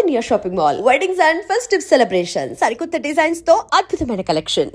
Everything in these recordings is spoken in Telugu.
India Shopping Mall. Weddings and festive celebrations. సరికొత్త డిజైన్స్ తో అద్భుతమైన కలెక్షన్.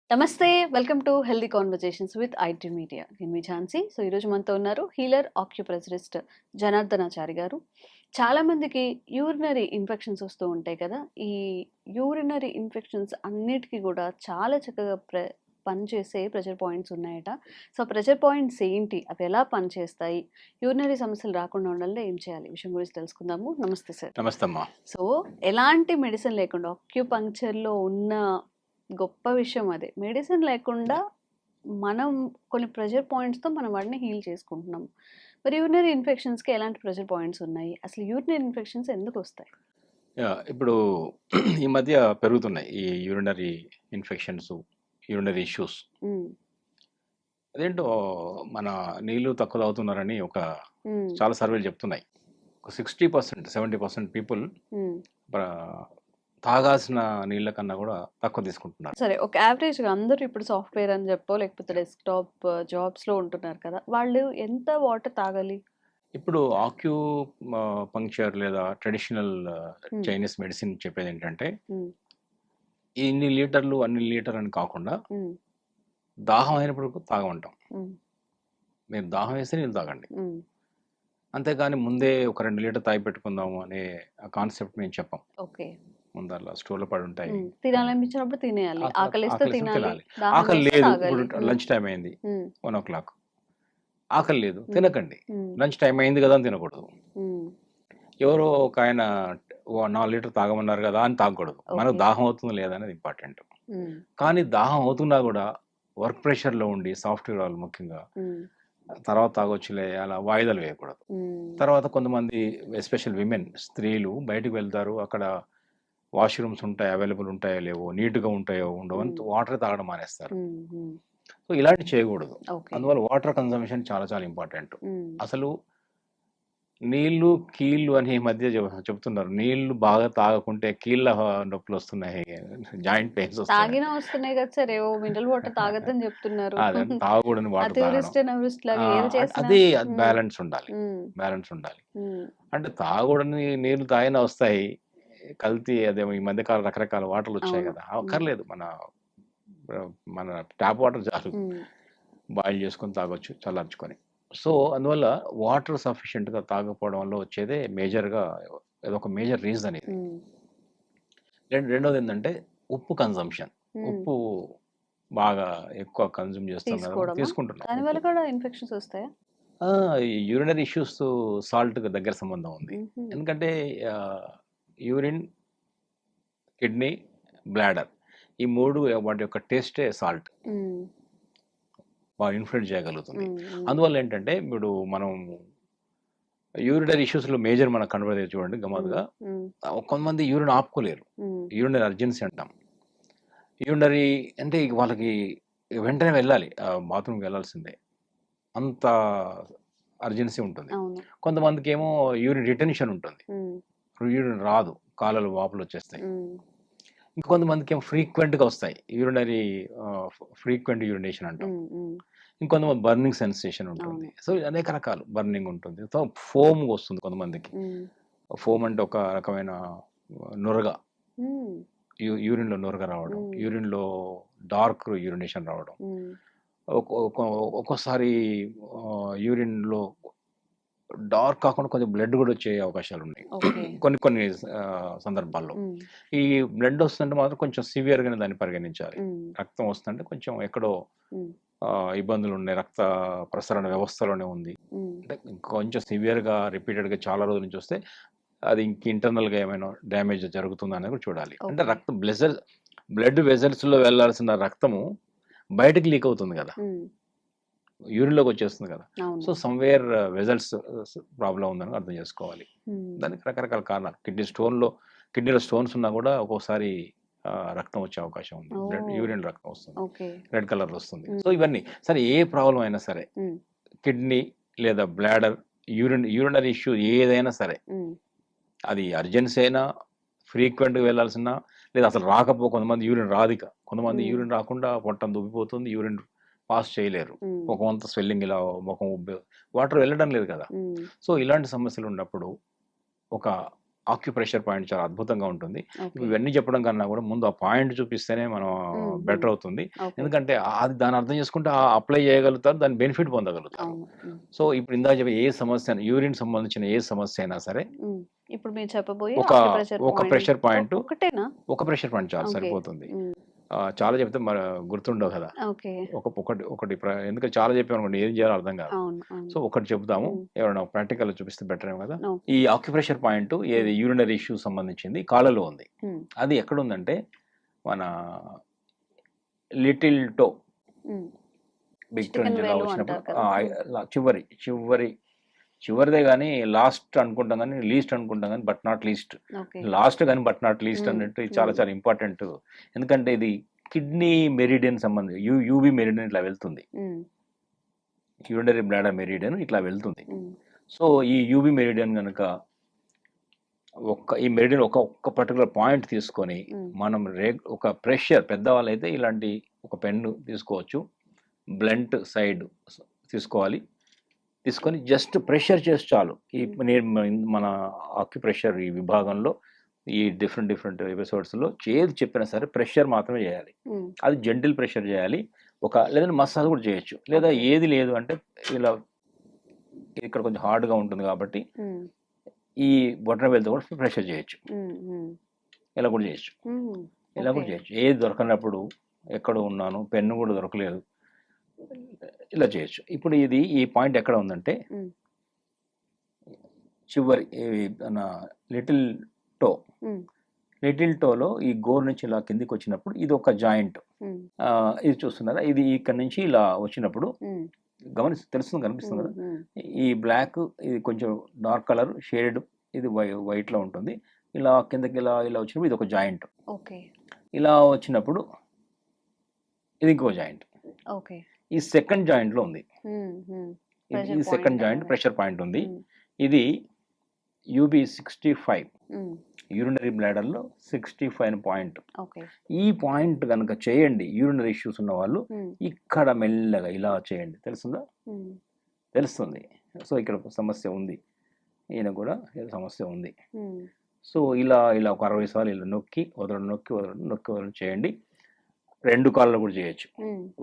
నమస్తే, welcome to healthy conversations with IT media. నేను మీ ఝాన్సీ. సో ఈరోజు మనతో ఉన్నారు హీలర్ ఆక్యుప్రెజరిస్ట్ జనార్దనాచారి గారు. చాలామందికి యూరినరీ ఇన్ఫెక్షన్స్ వస్తూ ఉంటాయి కదా. ఈ యూరినరీ ఇన్ఫెక్షన్స్ అన్నిటికీ కూడా చాలా చక్కగా పనిచేసే ప్రెషర్ పాయింట్స్ ఉన్నాయట. సో ప్రెషర్ పాయింట్స్ ఏంటి, అవి ఎలా పనిచేస్తాయి, యూరినరీ సమస్యలు రాకుండా ఉండాలంటే ఏం చేయాలి, ఈ విషయం గురించి తెలుసుకుందాము. నమస్తే సార్. నమస్తే అమ్మా. సో ఎలాంటి మెడిసిన్ లేకుండా ఆక్యుపంక్చర్లో ఉన్న గొప్ప విషయం అదే. మెడిసిన్ లేకుండా మనం కొన్ని ప్రెషర్ పాయింట్స్తో మనం వాటిని హీల్ చేసుకుంటున్నాం. మరి యూరినరీ ఇన్ఫెక్షన్స్కి ఎలాంటి ప్రెషర్ పాయింట్స్ ఉన్నాయి, అసలు యూరినరీ ఇన్ఫెక్షన్స్ ఎందుకు వస్తాయి? ఇప్పుడు ఈ మధ్య పెరుగుతున్నాయి ఈ యూరినరీ ఇన్ఫెక్షన్స్, యూరినరీ ఇష్యూస్. అదేంటో మన నీళ్లు తక్కువ తాగుతున్నారని చాలా సర్వేలు చెప్తున్నాయి. ఒక 60%, 70% పీపుల్ తాగాల్సిన నీళ్ళ కన్నా కూడా తక్కువ తీసుకుంటున్నారు. సరే, ఒక యావరేజ్గా అందరూ ఇప్పుడు సాఫ్ట్వేర్ అని చెప్పో లేకపోతే డెస్క్టాప్ జాబ్స్లో ఉంటున్నారు కదా, వాళ్ళు ఎంత వాటర్ తాగాలి? ఇప్పుడు ఆక్యూ పంక్చర్ లేదా ట్రెడిషనల్ చైనీస్ మెడిసిన్ చెప్పేది ఏంటంటే ఇన్ని లీటర్లు అన్ని లీటర్ అని కాకుండా దాహం అయినప్పుడు తాగమంటాం. మీరు దాహం వేస్తే నీళ్ళు తాగండి, అంతేగాని ముందే ఒక 2 లీటర్ తాగి పెట్టుకుందాము అనే కాన్సెప్ట్ మేము చెప్పాం. ఓకే, ముందర స్టోర్లో పడి ఉంటాయి, తినాలనిపించినప్పుడు తినేయాలి, ఆకలిస్తే తినాలి. ఆకలి లేదు, ఇప్పుడు లంచ్ టైం అయింది 1 o'clock, ఆకలి లేదు తినకండి, లంచ్ టైం అయింది కదా అని తినకూడదు. ఎవరో ఒక ఆయన 4 లీటర్ తాగమన్నారు కదా అని తాగకూడదు. మనకు దాహం అవుతుంది లేదా అనేది ఇంపార్టెంట్. కానీ దాహం అవుతున్నా కూడా వర్క్ ప్రెషర్లో ఉండి సాఫ్ట్వేర్ వాళ్ళు ముఖ్యంగా తర్వాత తాగొచ్చులే అలా వాయిదాలు వేయకూడదు. తర్వాత కొంతమంది ఎస్పెషల్ విమెన్, స్త్రీలు బయటకు వెళ్తారు, అక్కడ వాష్రూమ్స్ ఉంటాయి, అవైలబుల్ ఉంటాయో లేవో, నీట్గా ఉంటాయో ఉండవు అని వాటర్ తాగడం మానేస్తారు. సో ఇలాంటి చేయకూడదు. అందువల్ల వాటర్ కన్సంప్షన్ చాలా చాలా ఇంపార్టెంట్. అసలు నీళ్లు కీళ్ళు అని ఈ మధ్య చెప్తున్నారు, నీళ్లు బాగా తాగకుంటే కీళ్ళ నొప్పులు వస్తున్నాయి, జాయింట్ పెయిన్స్ వస్తున్నాయి కదా సార్. ఏవో మినరల్ వాటర్ తాగద్దని చెప్తున్నారు. తాగకూడని వాటర్ అది బ్యాలెన్స్ ఉండాలి, బ్యాలెన్స్ ఉండాలి. అంటే తాగకూడని నీళ్లు తాగినా వస్తాయి, కల్తీ అదేమో ఈ మధ్య కాలం రకరకాల వాటర్లు వచ్చాయి కదా, అక్కర్లేదు. మన ట్యాప్ వాటర్ చాలు, బాయిల్ చేసుకొని తాగొచ్చు చల్లార్చుకొని. సో అందువల్ల వాటర్ సఫిషియెంట్గా తాగకపోవడం వల్ల వచ్చేదే మేజర్గా ఒక మేజర్ రీజన్ ఇది. రెండోది ఏంటంటే ఉప్పు కన్సంప్షన్. ఉప్పు బాగా ఎక్కువ కన్జ్యూమ్ చేస్తాం కదా, తీసుకుంటున్నాం. యూరినరీ ఇష్యూస్ సాల్ట్ దగ్గర సంబంధం ఉంది. ఎందుకంటే యూరిన్, కిడ్నీ, బ్లాడర్ ఈ 3 వాటి యొక్క టేస్టే సాల్ట్ బాగా ఇన్ఫ్లుయెన్స్ చేయగలుగుతుంది. అందువల్ల ఏంటంటే ఇప్పుడు మనం యూరినరీ ఇష్యూస్లో మేజర్ మనకు కనబడేది చూడండి గమ్మత్తుగా, కొంతమంది యూరిన్ ఆపుకోలేరు, యూరినరీ అర్జెన్సీ అంటాం. యూరినరీ అంటే వాళ్ళకి వెంటనే వెళ్ళాలి, బాత్రూమ్కి వెళ్ళాల్సిందే, అంత అర్జెన్సీ ఉంటుంది. కొంతమందికి ఏమో యూరిన్ రిటెన్షన్ ఉంటుంది, యూరిన్ రాదు, కాళ్ళలో వాపులు వచ్చేస్తాయి. ఇంకొంతమందికి ఏమో ఫ్రీక్వెంట్గా వస్తాయి, యూరినరీ ఫ్రీక్వెంట్ యూరినేషన్ అంటాం. ఇంకొంతమంది బర్నింగ్ సెన్సేషన్ ఉంటుంది. సో అనేక రకాలు బర్నింగ్ ఉంటుంది. సో ఫోమ్ వస్తుంది కొంతమందికి. ఫోమ్ అంటే ఒక రకమైన నురగ, యూరిన్లో నురగ రావడం, యూరిన్లో డార్క్ యూరినేషన్ రావడం, ఒక్కోసారి యూరిన్లో డార్క్ కాకుండా కొంచెం బ్లడ్ కూడా వచ్చే అవకాశాలు ఉన్నాయి కొన్ని సందర్భాల్లో. ఈ బ్లడ్ వస్తుంటే మాత్రం కొంచెం సివియర్గానే దాన్ని పరిగణించాలి. రక్తం వస్తుంటే కొంచెం ఎక్కడో ఇబ్బందులు ఉన్నాయి, రక్త ప్రసరణ వ్యవస్థలోనే ఉంది అంటే కొంచెం సివియర్గా రిపీటెడ్గా చాలా రోజుల నుంచి వస్తే అది ఇంటర్నల్గా ఏమైనా డ్యామేజ్ జరుగుతుందా అనేది కూడా చూడాలి. అంటే రక్తం బ్లడ్ వెజల్స్లో వెళ్ళాల్సిన రక్తము బయటకు లీక్ అవుతుంది కదా, యూరిన్లోకి వచ్చేస్తుంది కదా. సో సమ్వేర్ వెజల్స్ ప్రాబ్లం ఉందని అర్థం చేసుకోవాలి. దానికి రకరకాల కారణాలు, కిడ్నీలో స్టోన్స్ ఉన్నా కూడా ఒక్కోసారి రక్తం వచ్చే అవకాశం ఉంది, యూరిన్ రక్తం వస్తుంది, రెడ్ కలర్ వస్తుంది. సో ఇవన్నీ సరే, ఏ ప్రాబ్లం అయినా సరే, కిడ్నీ లేదా బ్లాడర్, యూరినరీ ఇష్యూ ఏదైనా సరే, అది అర్జెన్సీ అయినా, ఫ్రీక్వెంట్గా వెళ్ళాల్సిన లేదా అసలు కొంతమంది యూరిన్ రాదిక, కొంతమంది యూరిన్ రాకుండా పొట్టం దుబ్బిపోతుంది, యూరిన్ పాస్ చేయలేరు, ముఖం అంతా స్వెల్లింగ్, ఇలా ముఖం ఉబ్బే, వాటర్ వెళ్ళడం లేదు కదా. సో ఇలాంటి సమస్యలు ఉన్నప్పుడు ఒక ఆక్యుప్రెషర్ పాయింట్ చాలా అద్భుతంగా ఉంటుంది. ఇవన్నీ చెప్పడం కన్నా కూడా ముందు ఆ పాయింట్ చూపిస్తేనే మనం బెటర్ అవుతుంది. ఎందుకంటే అది దాన్ని అర్థం చేసుకుంటే అప్లై చేయగలుగుతారు, దాని బెనిఫిట్ పొందగలుగుతారు. సో ఇప్పుడు ఇందాక చెప్పే ఏ సమస్య, యూరిన్ సంబంధించిన ఏ సమస్య అయినా సరే ఇప్పుడు మీరు చెప్పబోయే ఒక ప్రెషర్ పాయింట్, ఒకటేనా? ఒక ప్రెషర్ పాయింట్ చాలా సరిపోతుంది. చాలా చెప్తే మరి గుర్తుండవు కదా, ఒకటి ఎందుకంటే చాలా చెప్పామనుకోండి ఏం చేయాలో అర్థం కాదు. సో ఒకటి చెప్తాము, ఎవరైనా ప్రాక్టికల్ చూపిస్తే బెటర్ ఏమో కదా. ఈ ఆక్యుప్రెషర్ పాయింట్ ఏది యూరినరీ ఇష్యూ సంబంధించింది కాళ్ళలో ఉంది. అది ఎక్కడ ఉందంటే మన లిటిల్ టో, బిగ్ టో నుంచి ఇలా వచ్చినప్పుడు చివరిదే కానీ లాస్ట్ అనుకుంటాం కానీ లీస్ట్ అనుకుంటాం కానీ బట్ నాట్ లీస్ట్, లాస్ట్ కానీ బట్ నాట్ లీస్ట్ అన్నట్టు చాలా చాలా ఇంపార్టెంట్. ఎందుకంటే ఇది కిడ్నీ మెరిడియన్ సంబంధం, యూబీ మెరిడియన్ ఇట్లా వెళ్తుంది, యూరినరీ బ్లాడర్ మెరిడియన్ ఇట్లా వెళ్తుంది. సో ఈ యూబీ మెరిడియన్ కనుక ఈ మెరిడియన్ ఒక్క పర్టికులర్ పాయింట్ తీసుకొని మనం ఒక ప్రెషర్, పెద్దవాళ్ళు అయితే ఇలాంటి ఒక పెన్ను తీసుకోవచ్చు, బ్లంట్ సైడ్ తీసుకొని జస్ట్ ప్రెషర్ చేసి చాలు. మన ఆక్యుప్రెషర్ ఈ విభాగంలో ఈ డిఫరెంట్ ఎపిసోడ్స్లో ఏది చెప్పినా సరే ప్రెషర్ మాత్రమే చేయాలి. అది జెంటిల్ ప్రెషర్ చేయాలి, లేదంటే మసాజ్ కూడా చేయొచ్చు. లేదా ఏది లేదు అంటే ఇలా ఇక్కడ కొంచెం హార్డ్గా ఉంటుంది కాబట్టి ఈ బొటన వేలుతో కూడా ప్రెషర్ చేయొచ్చు, ఇలా కూడా చేయొచ్చు. ఏది దొరకనప్పుడు, ఎక్కడ ఉన్నాను, పెన్ను కూడా దొరకలేదు, ఇలా చేయొచ్చు. ఇప్పుడు ఈ పాయింట్ ఎక్కడ ఉందంటే చివరి లిటిల్ టోలో ఈ గోర్ నుంచి ఇలా కిందికి వచ్చినప్పుడు ఇది ఒక జాయింట్, ఇది చూస్తున్నారా, ఇది ఇక్కడ నుంచి ఇలా వచ్చినప్పుడు కనిపిస్తుంది కదా, ఈ బ్లాక్, ఇది కొంచెం డార్క్ కలర్ షేడ్, ఇది వైట్ లో ఉంటుంది. ఇలా కిందకి ఇలా వచ్చినప్పుడు ఇది ఒక జాయింట్, ఇలా వచ్చినప్పుడు ఇది ఇంకో జాయింట్, ఈ సెకండ్ జాయింట్ లో ఉంది. ఈ సెకండ్ జాయింట్ ప్రెషర్ పాయింట్ ఉంది. ఇది UB65, యూరినరీ బ్లాడర్ లో 65 పాయింట్. ఈ పాయింట్ కనుక చేయండి, యూరినరీ ఇష్యూస్ ఉన్న వాళ్ళు ఇక్కడ మెల్లగా ఇలా చేయండి, తెలుస్తుంది. సో ఇక్కడ సమస్య ఉంది, ఈయన కూడా సమస్య ఉంది. సో ఇలా ఒక 60 సార్లు ఇలా నొక్కి వదలడం చేయండి. 2 కాళ్ళు కూడా చేయొచ్చు,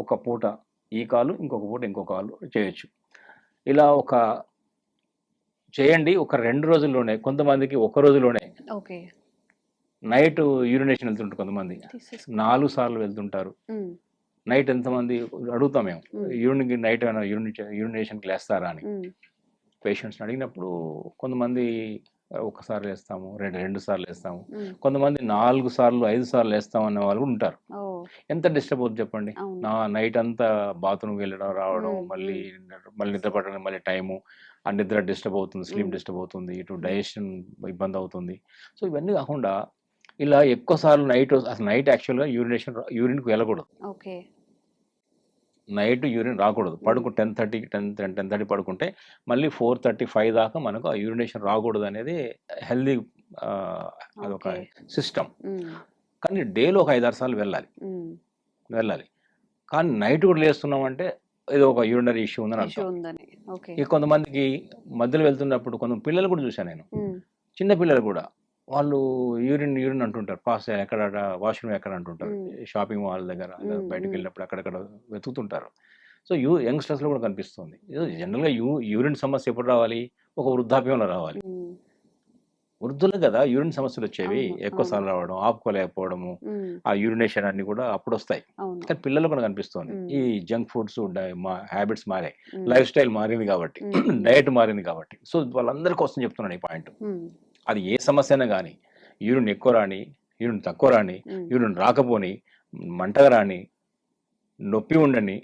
ఒక పూట ఈ కాలు, ఇంకొక పూట ఇంకో కాలు చేయొచ్చు. ఇలా చేయండి ఒక 2 రోజుల్లోనే. కొంతమందికి ఒక రోజులోనే నైట్ యూరినేషన్ వెళ్తుంటారు, కొంతమంది 4 సార్లు వెళ్తుంటారు. నైట్ ఎంతమంది అడుగుతాం మేము, నైట్ యూరినేషన్కి లేస్తారా అని పేషెంట్స్ని అడిగినప్పుడు, కొంతమంది ఒకసారి వేస్తాము, 2 సార్లు వేస్తాము, కొంతమంది 4 సార్లు 5 సార్లు వేస్తాం అనే వాళ్ళు కూడా ఉంటారు. ఎంత డిస్టర్బ్ అవుతుంది చెప్పండి, నైట్ అంతా బాత్రూమ్కి వెళ్ళడం రావడం, మళ్ళీ నిద్ర పట్టడం, మళ్ళీ టైము, ఆ నిద్ర డిస్టర్బ్ అవుతుంది, స్లీప్ డిస్టర్బ్ అవుతుంది, ఇటు డైజెషన్ ఇబ్బంది అవుతుంది. సో ఇవన్నీ కాకుండా ఇలా ఎక్కువ సార్లు నైట్ యాక్చువల్గా యూరిన్కి వెళ్ళకూడదు, నైట్ యూరిన్ రాకూడదు. 10:30 పడుకుంటే మళ్ళీ 4:35 దాకా మనకు ఆ యూరినేషన్ రాకూడదు అనేది హెల్దీ, అదొక సిస్టమ్. కానీ డేలో ఒక 5-6 సార్లు వెళ్ళాలి. కానీ నైట్ కూడా లేస్తున్నామంటే ఏదో ఒక యూరినరీ ఇష్యూ ఉందని అర్థం. ఇక కొంతమందికి మధ్యలో వెళ్తున్నప్పుడు పిల్లలు కూడా చూశాను నేను, చిన్న పిల్లలు కూడా, వాళ్ళు యూరిన్ అంటుంటారు, పాస్ ఎక్కడ, వాష్రూమ్ ఎక్కడ అంటుంటారు, షాపింగ్ మాల్ దగ్గర బయటకు వెళ్ళినప్పుడు అక్కడక్కడ వెతుకుతుంటారు. సో యంగ్స్టర్స్లో కూడా కనిపిస్తుంది. జనరల్గా యూరిన్ సమస్య ఎప్పుడు రావాలి, ఒక వృద్ధాప్యంలో రావాలి. వృద్ధులు కదా యూరిన్ సమస్యలు వచ్చేవి, ఎక్కువ సార్లు రావడం, ఆపుకోలేకపోవడము, ఆ యూరినేషన్ అన్ని కూడా అప్పుడు వస్తాయి. కానీ పిల్లలు కూడా కనిపిస్తుంది. ఈ జంక్ ఫుడ్స్ హ్యాబిట్స్ మారాయి, లైఫ్ స్టైల్ మారింది కాబట్టి, డయట్ మారింది కాబట్టి. సో వాళ్ళందరి కోసం చెప్తున్నాను ఈ పాయింట్. అది ఏ సమస్య అయినా కానీ, యూరిన్ ఎక్కువ రాని, యూరిన్ తక్కువ రాని, యూరిన్ రాకపోని, మంటగా రాని, నొప్పి ఉండని,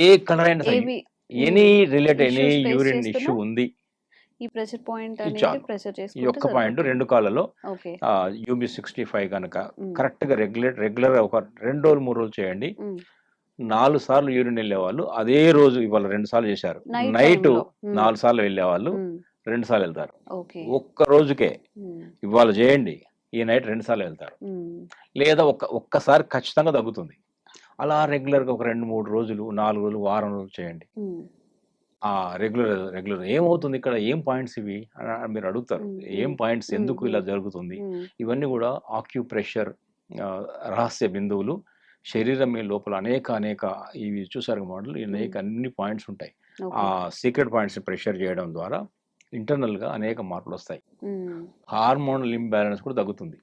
ఏ కలర్ అయినా సరే, ఎనీ యూరిన్ ఇష్యూ ఉంది, ఈ ప్రెషర్ పాయింట్ ఈ ఒక్క పాయింట్ 2 కాళ్ళలో UB65 కనుక కరెక్ట్ గా రెగ్యులర్ ఒక 2 రోజులు 3 రోజులు చేయండి. 4 సార్లు యూరిన్ వెళ్ళే వాళ్ళు అదే రోజు, ఇవాళ 2 సార్లు చేశారు, నైట్ 4 సార్లు వెళ్ళే వాళ్ళు 2 సార్లు వెళ్తారు. ఒక్క రోజుకే ఇవాళ చేయండి, ఈ నైట్ 2 సార్లు వెళ్తారు, లేదా ఒక్కసారి ఖచ్చితంగా తగ్గుతుంది. అలా రెగ్యులర్గా ఒక 2-3 రోజులు, 4 రోజులు, వారం రోజులు చేయండి. రెగ్యులర్ ఏమవుతుంది ఇక్కడ, ఏం పాయింట్స్ ఇవి అని మీరు అడుగుతారు. ఏం పాయింట్స్, ఎందుకు ఇలా జరుగుతుంది? ఇవన్నీ కూడా ఆక్యుప్రెషర్ రహస్య బిందువులు. శరీరం లోపల అనేక ఇవి చూసారు మోడల్, అన్ని పాయింట్స్ ఉంటాయి. ఆ సీక్రెట్ పాయింట్స్ ప్రెషర్ చేయడం ద్వారా ఇంటర్నల్ గా అనేక మార్పులు వస్తాయి. హార్మోనల్ ఇంబ్యాలెన్స్ కూడా తగ్గుతుంది,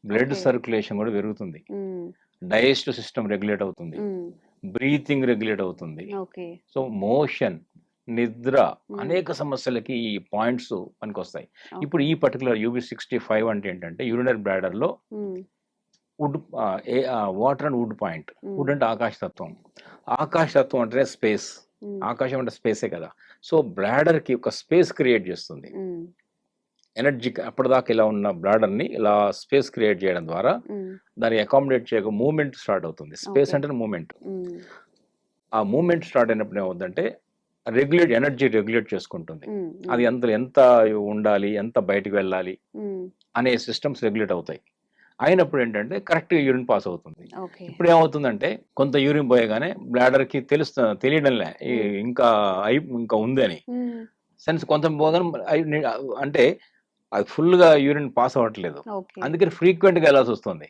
బ్లడ్ సర్క్యులేషన్ కూడా పెరుగుతుంది, డైజెస్టివ్ సిస్టమ్ రెగ్యులేట్ అవుతుంది, బ్రీతింగ్ రెగ్యులేట్ అవుతుంది. సో మోషన్, నిద్ర, అనేక సమస్యలకి ఈ పాయింట్స్ పనికొస్తాయి. ఇప్పుడు ఈ పర్టికులర్ UB65 అంటే ఏంటంటే యూరినరీ బ్లాడర్ లో wood, water and wood point. Wood అంటే ఆకాశతత్వం, ఆకాశతత్వం అంటే స్పేస్, ఆకాశం అంటే స్పేసే కదా. సో బ్లాడర్ కి ఒక స్పేస్ క్రియేట్ చేస్తుంది. ఎనర్జీ అప్పటిదాకా ఇలా ఉన్న బ్లాడర్ ని ఇలా స్పేస్ క్రియేట్ చేయడం ద్వారా దాన్ని అకామిడేట్ చేయక మూవ్మెంట్ స్టార్ట్ అవుతుంది. స్పేస్ అంటే మూవ్మెంట్. ఆ మూవ్మెంట్ స్టార్ట్ అయినప్పుడు ఏమవుతుందంటే ఎనర్జీ రెగ్యులేట్ చేసుకుంటుంది. అది ఎంత ఉండాలి, ఎంత బయటకు వెళ్ళాలి అనే సిస్టమ్స్ రెగ్యులేట్ అవుతాయి. అయినప్పుడు ఏంటంటే కరెక్ట్ యూరిన్ పాస్ అవుతుంది. ఇప్పుడు ఏమవుతుందంటే కొంత యూరిన్ పోయగానే బ్లాడర్ కి తెలియడంలే ఇంకా ఉంది అని సెన్స్. కొంత పోగానే అంటే అది ఫుల్ గా యూరిన్ పాస్ అవ్వట్లేదు, అందుకని ఫ్రీక్వెంట్ గా వెళ్ళాల్సి వస్తుంది.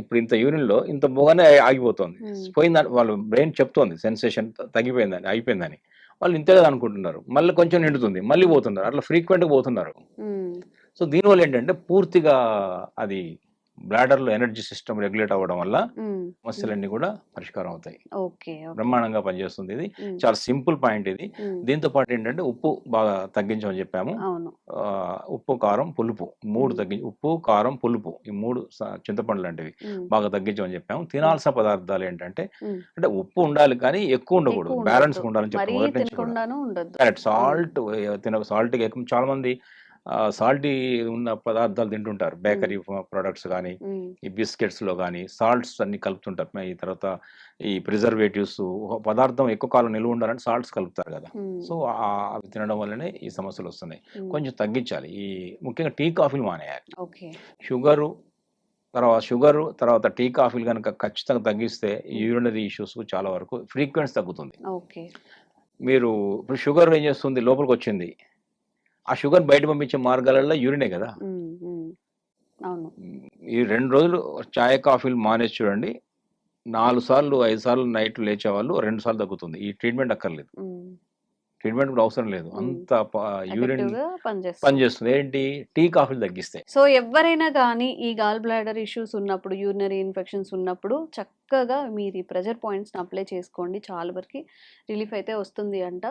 ఇప్పుడు ఇంత యూరిన్ లో ఇంత పోగానే ఆగిపోతుంది, పోయిందని వాళ్ళ బ్రెయిన్ చెప్తోంది, సెన్సేషన్ తగ్గిపోయిందని, అయిపోయిందని. వాళ్ళు ఇంతే కదా అనుకుంటున్నారు, మళ్ళీ కొంచెం నిండుతుంది, మళ్ళీ పోతున్నారు, అట్లా ఫ్రీక్వెంట్ గా పోతున్నారు. సో దీనివల్ల ఏంటంటే పూర్తిగా అది బ్లాడర్ లో ఎనర్జీ సిస్టమ్ రెగ్యులేట్ అవ్వడం వల్ల సమస్యలన్నీ కూడా పరిష్కారం అవుతాయి. బ్రహ్మాండంగా పనిచేస్తుంది. ఇది చాలా సింపుల్ పాయింట్ ఇది. దీంతో పాటు ఏంటంటే ఉప్పు బాగా తగ్గించమని చెప్పాము. ఉప్పు, కారం, పులుపు 3 తగ్గించి, ఉప్పు, కారం, పులుపు ఈ 3 చింతపండు లాంటివి బాగా తగ్గించమని చెప్పాము. తినాల్సిన పదార్థాలు ఏంటంటే అంటే ఉప్పు ఉండాలి కానీ ఎక్కువ ఉండకూడదు, బ్యాలెన్స్ ఉండాలని చెప్పాము మొదటి నుంచి కూడా. సాల్ట్ చాలా మంది సాల్టీ ఉన్న పదార్థాలు తింటుంటారు, బేకరీ ప్రొడక్ట్స్ కానీ, ఈ బిస్కెట్స్ లో కానీ సాల్ట్స్ అన్ని కలుపుతుంటారు. ఈ తర్వాత ఈ ప్రిజర్వేటివ్స్, పదార్థం ఎక్కువ కాలం నిల్వ ఉండాలని సాల్ట్స్ కలుపుతారు కదా. సో అవి తినడం వల్లనే ఈ సమస్యలు వస్తున్నాయి. కొంచెం తగ్గించాలి. ఈ ముఖ్యంగా టీ కాఫీలు మానేయాలి. షుగరు తర్వాత టీ కాఫీలు కనుక ఖచ్చితంగా తగ్గిస్తే యూరినరీ ఇష్యూస్ చాలా వరకు ఫ్రీక్వెన్సీ తగ్గుతుంది. మీరు ఇప్పుడు షుగర్ ఏం చేస్తుంది, లోపలికి వచ్చింది, ఆ షుగర్ బయట పంపించే మార్గాలలో యూరినే కదా. ఈ 2 రోజులు చాయ్ కాఫీలు మానేసి చూడండి, 4 సార్లు 5 సార్లు నైట్ లేచేవాళ్ళు 2 సార్లు తగ్గుతుంది. ఈ ట్రీట్మెంట్ అక్కర్లేదు, ట్రీట్మెంట్ కూడా అవసరం లేదు, అంత యూరిన్ పనిచేస్తుంది. ఏంటి, టీ కాఫీలు తగ్గిస్తే. సో ఎవరైనా కానీ ఈ గాల్ బ్లాడర్ ఇష్యూస్ ఉన్నప్పుడు, యూరినరీ ఇన్ఫెక్షన్స్ ఉన్నప్పుడు చక్కగా మీరు ఈ ప్రెజర్ పాయింట్స్ని అప్లై చేసుకోండి, చాలా వరకు రిలీఫ్ అయితే వస్తుంది అంట.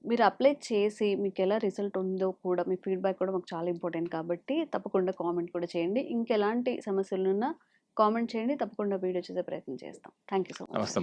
మీరు అప్లై చేసి మీకు ఎలా రిజల్ట్ ఉందో కూడా మీ ఫీడ్బ్యాక్ కూడా మాకు చాలా ఇంపార్టెంట్ కాబట్టి తప్పకుండా కామెంట్ కూడా చేయండి. ఇంకెలాంటి సమస్యలు ఉన్నా కామెంట్ చేయండి, తప్పకుండా వీడియో చేసే ప్రయత్నం చేస్తాం. Thank you so much. నమస్తే.